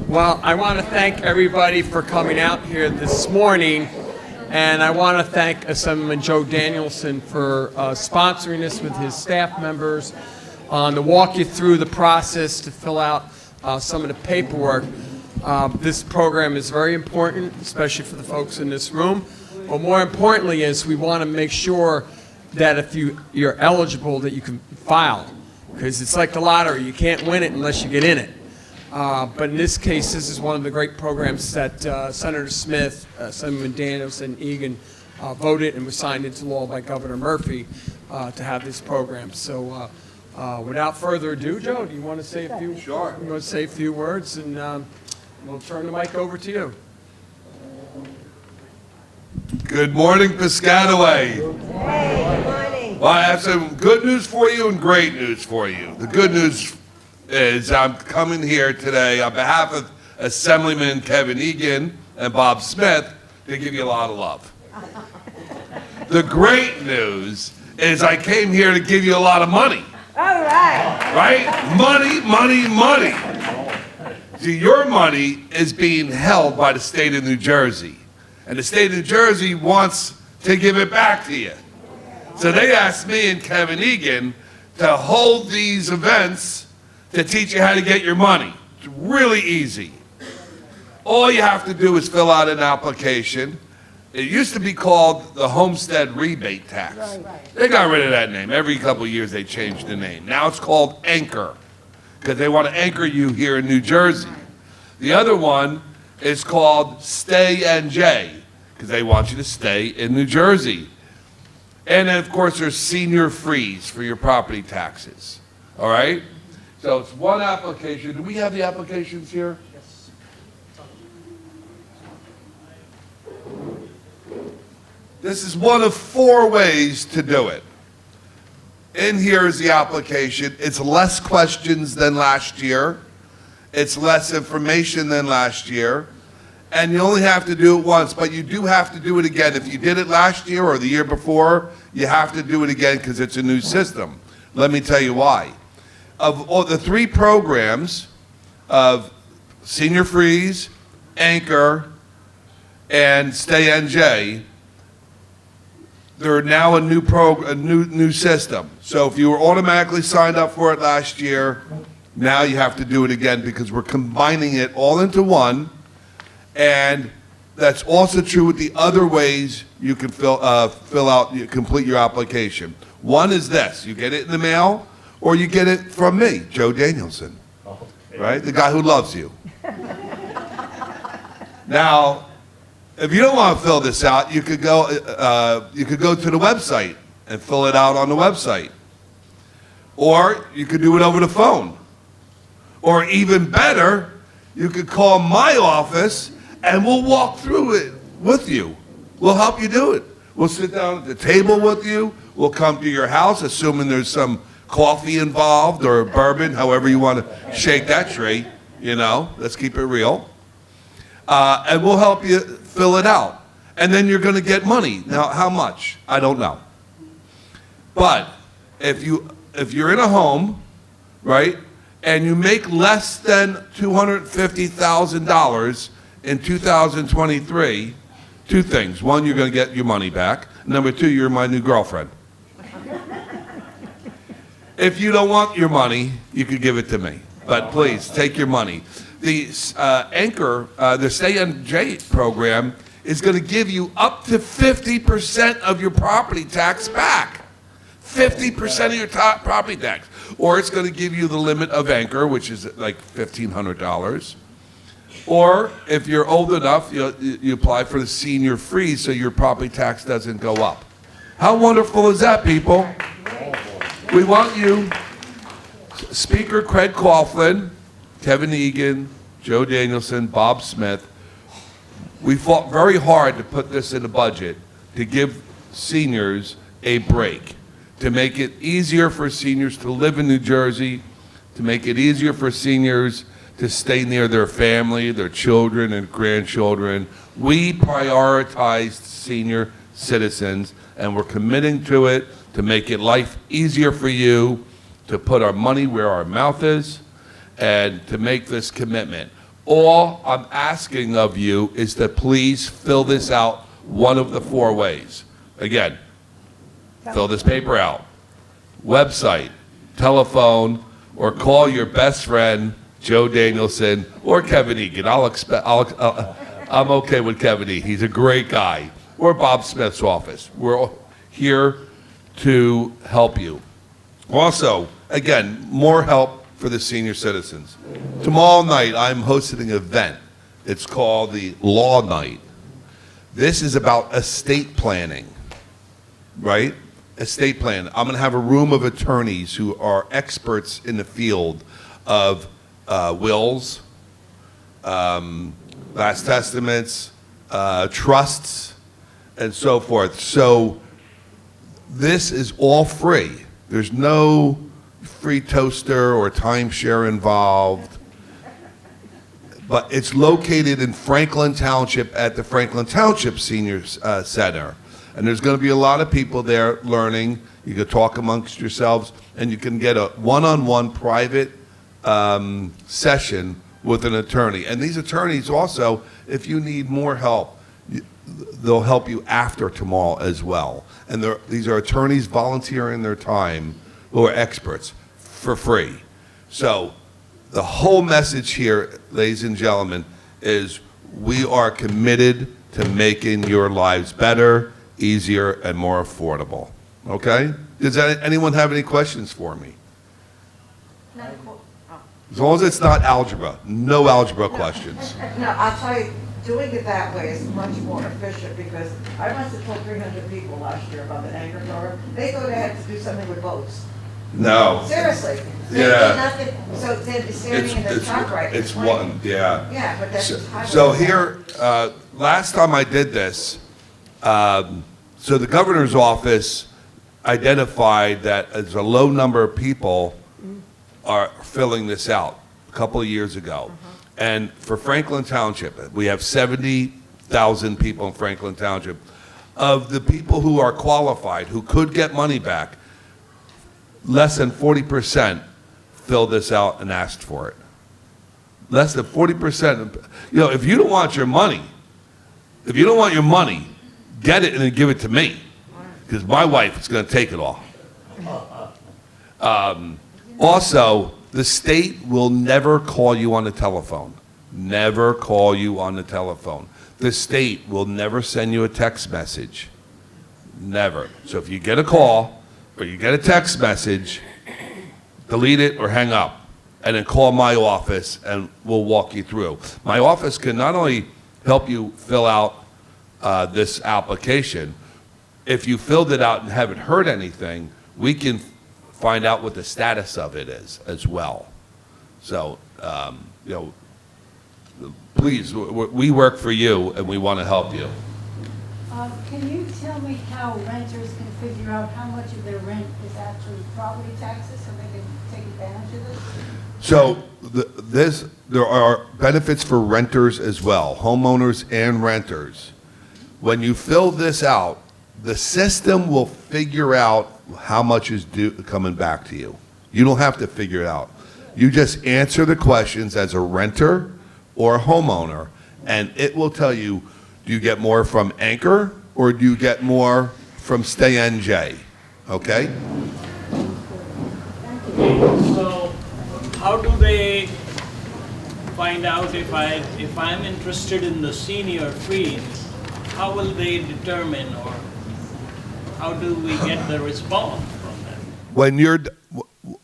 Well, I want to thank everybody for coming out here this morning, and I want to thank Assemblyman Joe Danielsen for sponsoring this with his staff members to walk you through the process to fill out some of the paperwork. This program is very important, especially for the folks in this room, but more importantly is we want to make sure that if you're eligible that you can file, because it's like the lottery, you can't win it unless you get in it. But in this case, this is one of the great programs that Senator Smith, Assemblyman Danielsen, Egan voted and was signed into law by Governor Murphy to have this program. So without further ado, Joe, do you want to say a few? Sure. You want to say a few words, and we'll turn the mic over to you. Good morning, Piscataway. Hey, good morning. Well, I have some good news for you and great news for you. The good news is I'm coming here today on behalf of Assemblyman Kevin Egan and Bob Smith to give you a lot of love. The great news is I came here to give you a lot of money. All right. Right? Money, money, money. See, your money is being held by the state of New Jersey. And the state of New Jersey wants to give it back to you. So they asked me and Kevin Egan to hold these events to teach you how to get your money. It's really easy. All you have to do is fill out an application. It used to be called the Homestead Rebate Tax. Right. They got rid of that name. Every couple of years they changed the name. Now it's called Anchor, because they want to anchor you here in New Jersey. The other one is called Stay NJ, because they want you to stay in New Jersey. And then, of course, there's Senior Freeze for your property taxes. All right? So it's one application. Do we have the applications here? Yes. This is one of 4 ways to do it. In here is the application. It's less questions than last year. It's less information than last year. And you only have to do it once, but you do have to do it again. If you did it last year or the year before, you have to do it again because it's a new system. Let me tell you why. Of all the 3 programs of Senior Freeze, Anchor, and Stay NJ, they're now a new system. So if you were automatically signed up for it last year, now you have to do it again because we're combining it all into one. And that's also true with the other ways you can complete your application. One is this: you get it in the mail, or you get it from me, Joe Danielsen, right? The guy who loves you. Now, if you don't want to fill this out, you could go to the website and fill it out on the website. Or you could do it over the phone. Or even better, you could call my office and we'll walk through it with you. We'll help you do it. We'll sit down at the table with you. We'll come to your house, assuming there's some coffee involved or bourbon, however you want to shake that tree, you know, let's keep it real. And we'll help you fill it out. And then you're going to get money. Now, how much? I don't know. But if you're in a home, right, and you make less than $250,000 in 2023, 2 things. 1, you're going to get your money back. Number 2, you're my new girlfriend. If you don't want your money, you could give it to me. But please, take your money. The Anchor, the Stay NJ program, is going to give you up to 50% of your property tax back. 50% of your property tax. Or it's going to give you the limit of Anchor, which is like $1,500. Or if you're old enough, you apply for the Senior Freeze so your property tax doesn't go up. How wonderful is that, people? We want you, Speaker Craig Coughlin, Kevin Egan, Joe Danielsen, Bob Smith. We fought very hard to put this in the budget to give seniors a break, to make it easier for seniors to live in New Jersey, to make it easier for seniors to stay near their family, their children and grandchildren. We prioritized senior citizens, and we're committing to it to make it life easier for you, to put our money where our mouth is, and to make this commitment. All I'm asking of you is to please fill this out one of the 4 ways. Again, fill this paper out. Website, telephone, or call your best friend, Joe Danielsen, or Kevin Egan. I'm okay with Kevin Egan. He's a great guy. Or Bob Smith's office. We're all here to help you. Also, again, more help for the senior citizens. Tomorrow night, I'm hosting an event. It's called the Law Night. This is about estate planning, right? Estate plan. I'm going to have a room of attorneys who are experts in the field of wills, last testaments, trusts, and so forth. So this is all free. There's no free toaster or timeshare involved. But it's located in Franklin Township at the Franklin Township Senior Center. And there's going to be a lot of people there learning. You can talk amongst yourselves, and you can get a one-on-one private session with an attorney. And these attorneys also, if you need more help, they'll help you after tomorrow as well. And these are attorneys volunteering their time who are experts for free. So the whole message here, ladies and gentlemen, is we are committed to making your lives better, easier, and more affordable. Okay? Does anyone have any questions for me? As long as it's not algebra, no algebra questions. No, I'll tell you, doing it that way is much more efficient because I must have told 300 people last year about the anchor program. They thought they had to do something with boats. No. Seriously. They Yeah. did nothing, so they'd be standing in the truck right. It's one, yeah. Yeah, but that's highway. So here, last time I did this, so the governor's office identified that there's a low number of people are filling this out a couple of years ago. And for Franklin Township, we have 70,000 people in Franklin Township. Of the people who are qualified, who could get money back, less than 40% filled this out and asked for it. Less than 40%. You know, if you don't want your money, get it and then give it to me, because my wife is going to take it all. Also, the state will never call you on the telephone. Never call you on the telephone. The state will never send you a text message. Never. So if you get a call or you get a text message, delete it or hang up, and then call my office and we'll walk you through. My office can not only help you fill out this application, if you filled it out and haven't heard anything, we can find out what the status of it is as well. So, you know, please, we work for you and we want to help you. Can you tell me how renters can figure out how much of their rent is actually property taxes so they can take advantage of this? So there are benefits for renters as well, homeowners and renters. When you fill this out, the system will figure out how much is due coming back to you. You don't have to figure it out. You just answer the questions as a renter or a homeowner, and it will tell you, do you get more from Anchor or do you get more from Stay NJ? Okay? So, how do they find out if I'm interested in the senior freeze? How will they determine, or how do we get the response from them?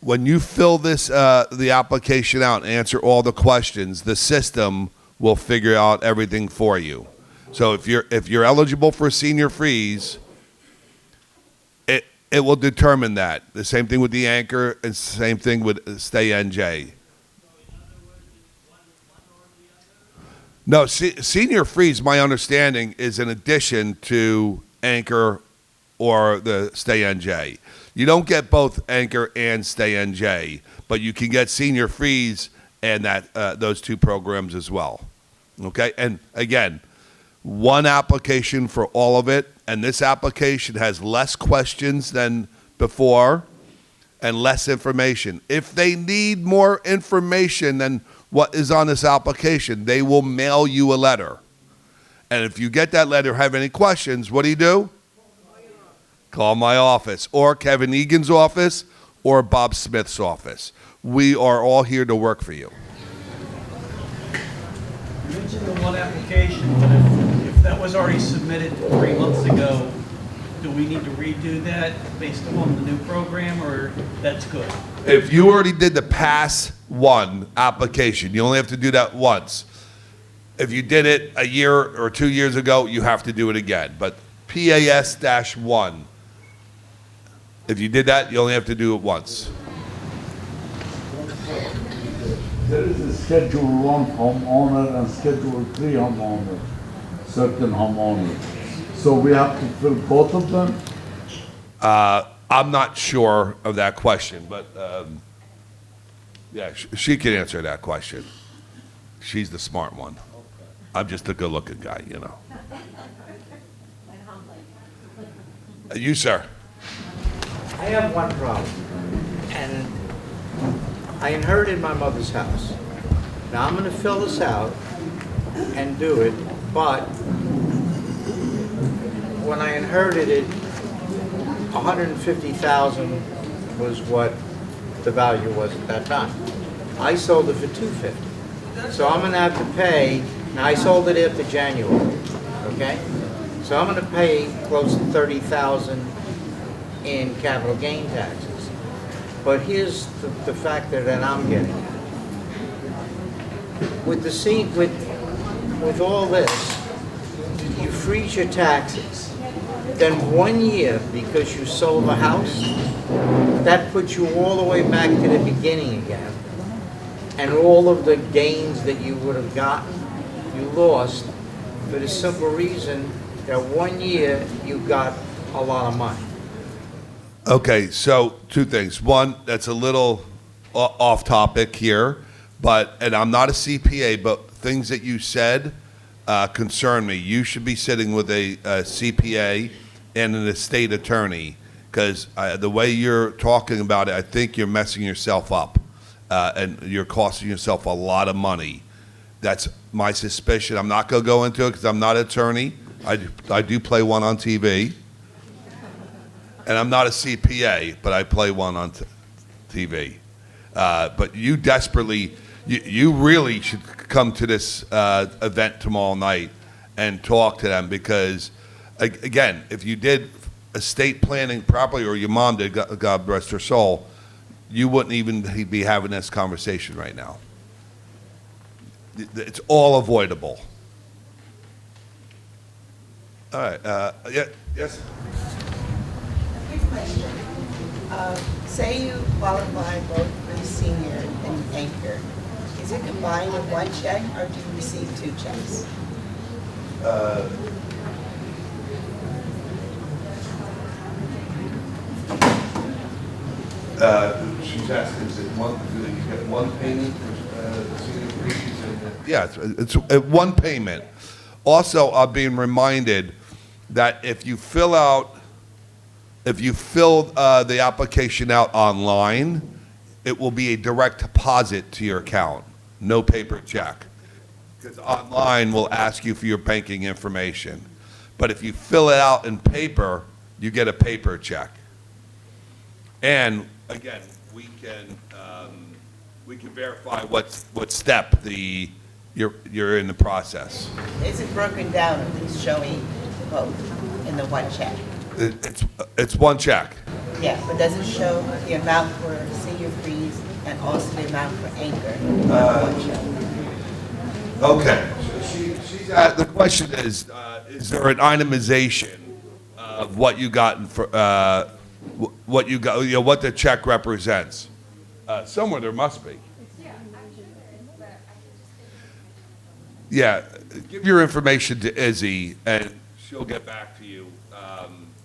When you fill this the application out and answer all the questions, the system will figure out everything for you. So if you're eligible for senior freeze, it will determine that. The same thing with the Anchor, and same thing with Stay NJ. No, senior freeze, my understanding, is in addition to Anchor or the Stay NJ. You don't get both Anchor and Stay NJ, but you can get senior freeze and those two programs as well. Okay, and again, one application for all of it, and this application has less questions than before and less information. If they need more information, then what is on this application. They will mail you a letter. And if you get that letter, have any questions, what do? Call my office, or Kevin Egan's office, or Bob Smith's office. We are all here to work for you. You mentioned the one application, but if that was already submitted 3 months ago, do we need to redo that based upon the new program, or that's good? If you already did the Pass 1 application, you only have to do that once. If you did it a year or 2 years ago, you have to do it again. But PAS-1, if you did that, you only have to do it once. There is a Schedule 1 homeowner and Schedule 3 homeowner, certain homeowners. So we have to fill both of them? I'm not sure of that question, but yeah, she can answer that question. She's the smart one. I'm just a good-looking guy, you know. You, sir. I have one problem, and I inherited my mother's house. Now I'm going to fill this out and do it, but when I inherited it, $150,000 was what the value was at that time. I sold it for $250,000. So I'm going to have to pay. Now I sold it after January, okay? So I'm going to pay close to $30,000 in capital gain taxes. But here's the factor that I'm getting at. With all this, you freeze your taxes. Then 1 year, because you sold the house, that puts you all the way back to the beginning again. And all of the gains that you would have gotten, you lost for the simple reason that 1 year you got a lot of money. Okay, so two things. One, that's a little off topic here, and I'm not a CPA, but things that you said concern me. You should be sitting with a CPA and an estate attorney, because the way you're talking about it, I think you're messing yourself up, and you're costing yourself a lot of money. That's my suspicion. I'm not going to go into it because I'm not an attorney. I do play one on TV. And I'm not a CPA, but I play one on TV. But you desperately, you really should come to this event tomorrow night and talk to them, because, again, if you did estate planning properly, or your mom did, God rest her soul, you wouldn't even be having this conversation right now. It's all avoidable. All right. Yeah. Yes. Quick question. Say you qualify both for the senior and anchor. Is it combined with one check, or do you receive 2 checks? She's asking, is it one, do you get one payment for the senior freeze? Yeah, it's one payment. Also, I'm being reminded that if you fill the application out online, it will be a direct deposit to your account, no paper check. Because online will ask you for your banking information. But if you fill it out in paper, you get a paper check. And again, we can verify what step you're in the process. Is it broken down, at least showing both in the one check? It's one check. Yeah, but does it show the amount for senior freeze and also the amount for anchor on one check? Okay. The question is there an itemization of what you got for what you got? What the check represents? Somewhere there must be. Yeah, give your information to Izzy, and she'll get back to you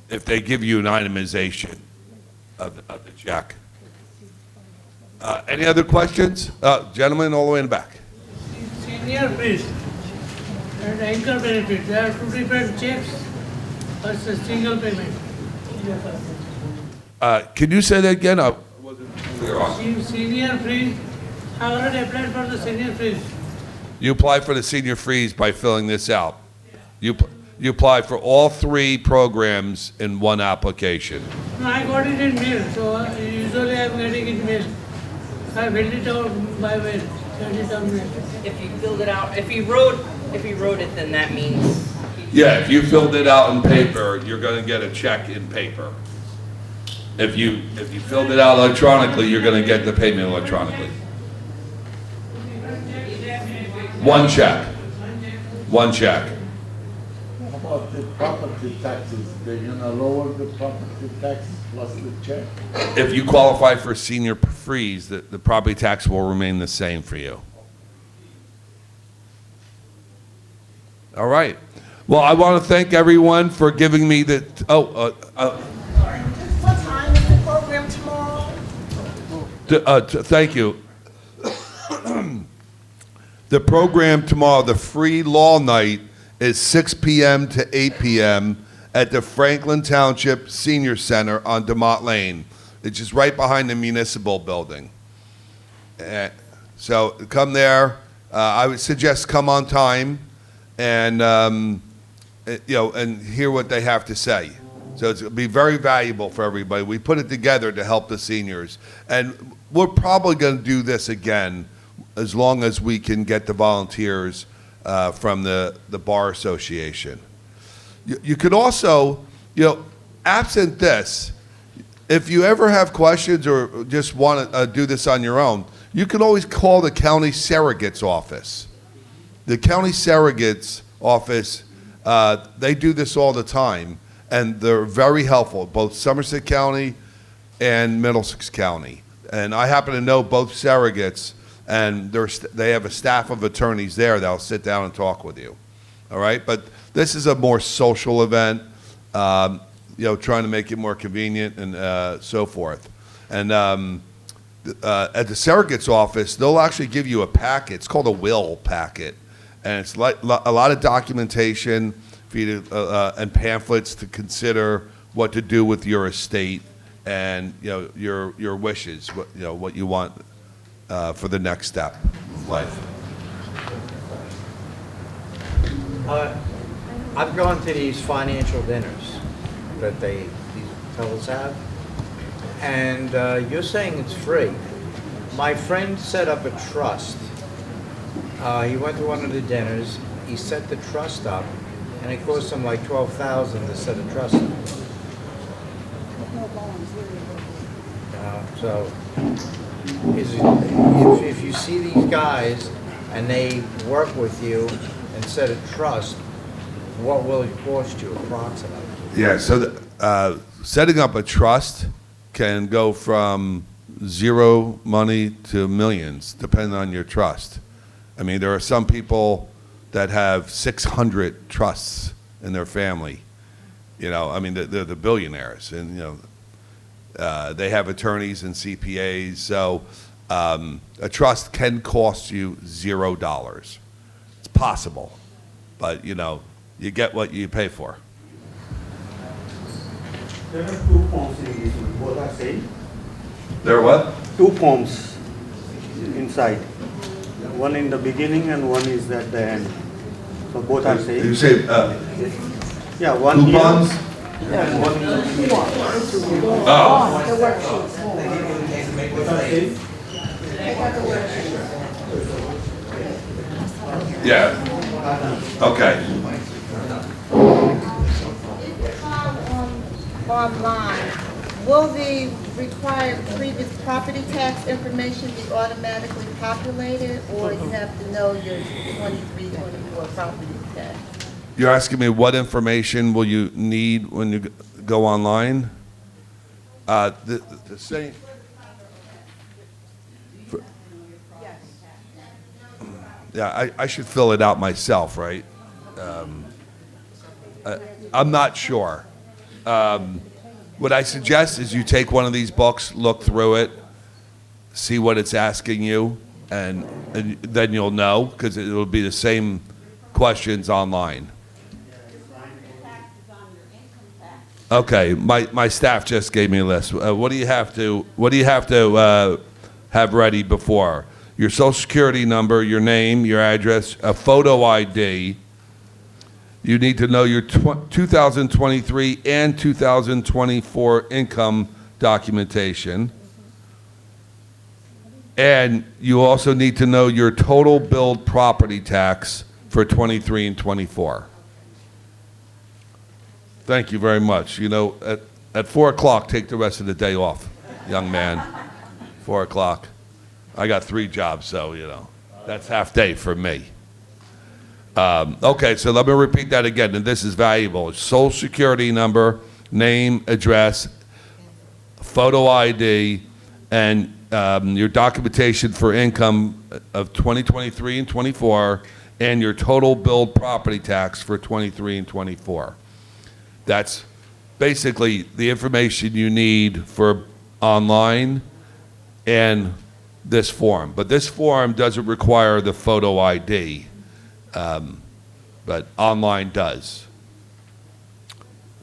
if they give you an itemization of the check. Any other questions? Gentlemen, all the way in the back. Senior freeze and anchor benefit, they are 2 different checks versus single payment. Can you say that again? I wasn't clear on. Senior freeze I already applied for the senior freeze. You apply for the senior freeze by filling this out. You apply for all 3 programs in one application. No, I got it in mail, so usually I'm getting it mail. I filled it out by mail, sent it on mail. If you filled it out, if you wrote it, then that means. Yeah, if you filled it out in paper, you're gonna get a check in paper. If you filled it out electronically, you're gonna get the payment electronically. One check. One check. How about the property taxes? They're gonna lower the property taxes plus the check? If you qualify for senior freeze, the property tax will remain the same for you. All right. Well, I want to thank everyone for giving me the, What time is the program tomorrow? thank you. The program tomorrow, the free law night, is 6 p.m. to 8 p.m. at the Franklin Township Senior Center on DeMott Lane. It's just right behind the municipal building. So come there. I would suggest come on time and and hear what they have to say. So it'll be very valuable for everybody. We put it together to help the seniors, and we're probably going to do this again as long as we can get the volunteers from the Bar Association. You could also, absent this, if you ever have questions or just want to do this on your own, you can always call the county surrogate's office. The county surrogate's office, they do this all the time, and they're very helpful, both Somerset County and Middlesex County. And I happen to know both surrogates, and they have a staff of attorneys there that'll sit down and talk with you. All right? But this is a more social event, trying to make it more convenient and so forth. And at the surrogate's office, they'll actually give you a packet. It's called a will packet. And it's like a lot of documentation for you to, and pamphlets to consider what to do with your estate and your wishes, what you want for the next step of life. I've gone to these financial dinners that these fellows have, and you're saying it's free. My friend set up a trust. He went to one of the dinners, he set the trust up, and it cost him like $12,000 to set a trust up. So, if you see these guys and they work with you and set a trust, what will it cost you approximately? Yeah, so setting up a trust can go from zero money to millions, depending on your trust. I mean, there are some people that have 600 trusts in their family. They're the billionaires, and they have attorneys and CPAs. So a trust can cost you $0. It's possible, but you get what you pay for. There are 2 forms in this one. Both are same. There are what? 2 forms inside. One in the beginning and one is at the end. So both are same. You say Yeah, one coupons? here and one in the beginning. Oh. Yeah. Okay. Online, will the required previous property tax information be automatically populated, or you have to know your 23, 24 property tax? You're asking me what information will you need when you go online? The same. Yeah, I should fill it out myself, right? I'm not sure. What I suggest is you take one of these books, look through it, see what it's asking you, and then you'll know, because it will be the same questions online. Okay, my staff just gave me a list. What do you have to have ready before? your social security number, your name, your address, a photo ID. You need to know your 2023 and 2024 income documentation. And you also need to know your total billed property tax for 23 and 24. Thank you very much. You know, at 4 o'clock, take the rest of the day off, young man. 4 o'clock. I got 3 jobs, so, you know, that's half day for me. Okay, so let me repeat that again, and this is valuable. Social security number, name, address, photo ID, and your documentation for income of 2023 and 24, and your total billed property tax for 23 and 24. That's basically the information you need for online and this form. But this form doesn't require the photo ID, but online does.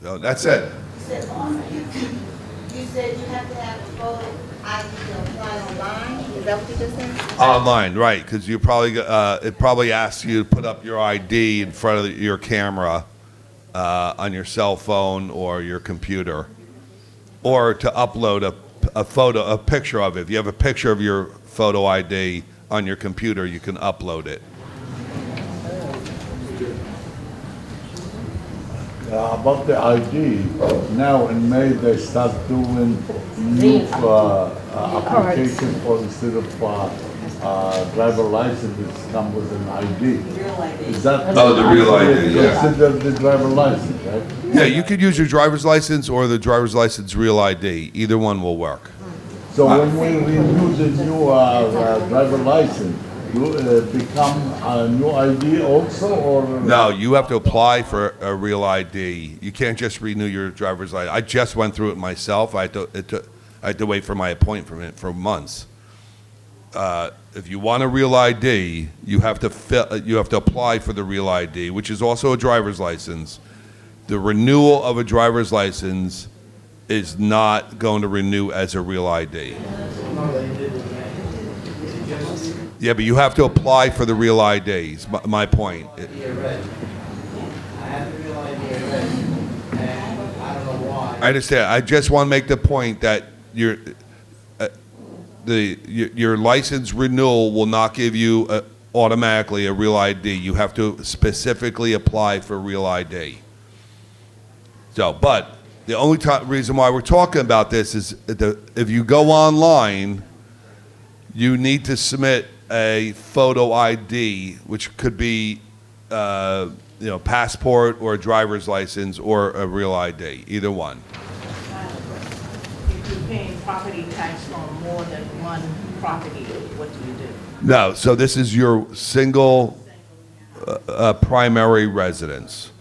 So that's it. You said you have to have a photo ID to apply online? Is that what you just said? Online, right, because you probably, it probably asks you to put up your ID in front of your camera on your cell phone or your computer, or to upload a picture of it. If you have a picture of your photo ID on your computer, you can upload it. About the ID, now in May they start doing new application for instead of driver license, it's come with an ID. Is that Oh, the real ID, yeah. consider the driver license, right? Yeah, you could use your driver's license or the driver's license real ID. Either one will work. So when we renew the new driver license, you become a new ID also, or? No, you have to apply for a real ID. You can't just renew your driver's license. I just went through it myself. I had to wait for my appointment for months. If you want a real ID, you have to apply for the real ID, which is also a driver's license. The renewal of a driver's license is not going to renew as a real ID. Yeah, but you have to apply for the real IDs, my point. I have the real ID already, and I don't know why. I understand. I just want to make the point that your license renewal will not give you automatically a real ID. You have to specifically apply for real ID. So, but the only reason why we're talking about this is if you go online, you need to submit a photo ID, which could be, passport or a driver's license or a real ID, either one. If you're paying property tax on more than one property, what do you do? No, so this is your single primary residence.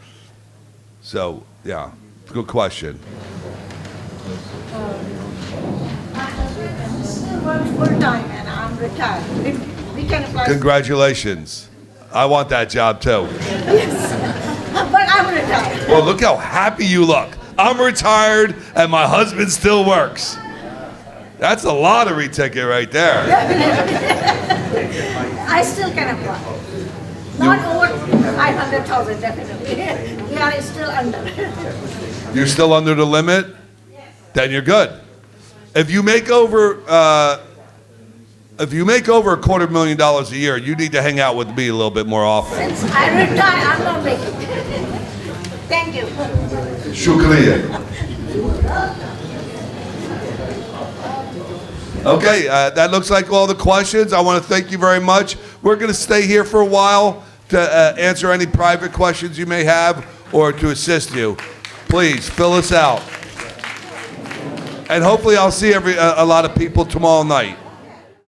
So, yeah, good question. Full time and I'm retired. We can apply. Congratulations. I want that job too. Yes, but I'm retired. Well, look how happy you look. I'm retired and my husband still works. That's a lottery ticket right there. I still can apply. Not over 500,000 definitely. We are still under. You're still under the limit? Then you're good. If you make over $250,000 a year, you need to hang out with me a little bit more often. Since I retire, I'm not making it. Thank you. Shukriya. Okay, that looks like all the questions. I want to thank you very much. We're going to stay here for a while to answer any private questions you may have or to assist you. Please fill us out. And hopefully I'll see a lot of people tomorrow night.